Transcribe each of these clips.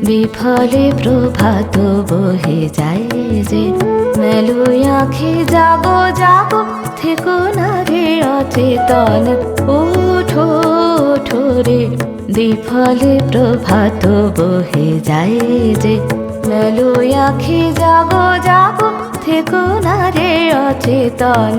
বিফলে প্রভাত বহে যায় যে, মেলো আঁখি জাগো জাগো থেকো না রে অচেতন, ওঠো ওঠো রে। বিফলে প্রভাত বহে যায় যে, মেলো আঁখি জাগো জাগো থেকো না রে অচেতন।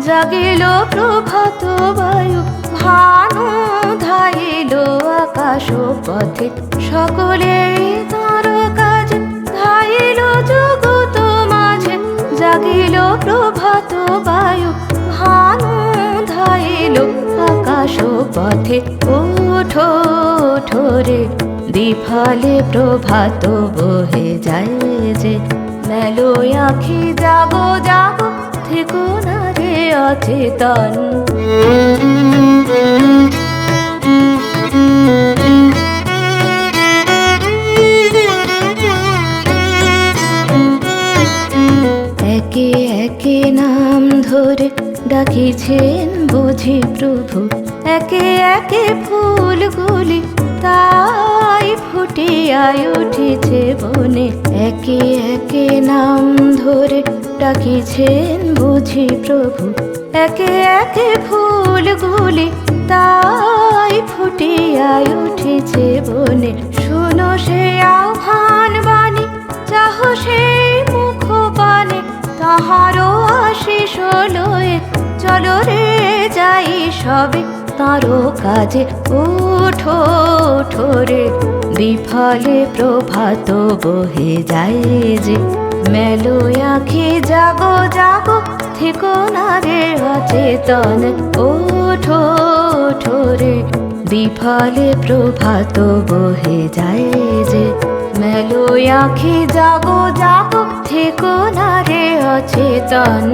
জাগিল প্রভাত বায়ু, ভানু ধাইল আকাশ পথে। সকলে তার কাজ ধাইল জগৎ মাঝে, জাগিল প্রভাত বায়ু, ভানু ধাইল আকাশ পথে। ওঠো ওঠো রে, বিফলে প্রভাত বহে যায় যে, মেলো আঁখি জাগো জাগো থেকো না রে অচেতন। একে একে নাম ধরে ডাকিছেন বুঝি প্রভু, একে একে ফুলগুলি তাই ফুটিয়ায় উঠেছে বনে। একে একে নাম ধরে ডাকিছেন বুঝি প্রভু, একে একে ফুলগুলি তাই ফুটিয়ায় উঠেছে বনে। শুনো সে আহ্বান বাণী, চাহো সেই মুখ পানে, তাহারও আশিস লয়ে চলো রে যাই সবে তারও কাজে। ওঠো ওঠো রে, বিফলে প্রভাত বহে যায় যে, মেলো আঁখি জাগো জাগো থেকো না রে অচেতন। ওঠো ওঠো রে, বিফলে প্রভাত বহে যায় যে, মেলো আঁখি জাগো জাগো থেকো না রে অচেতন।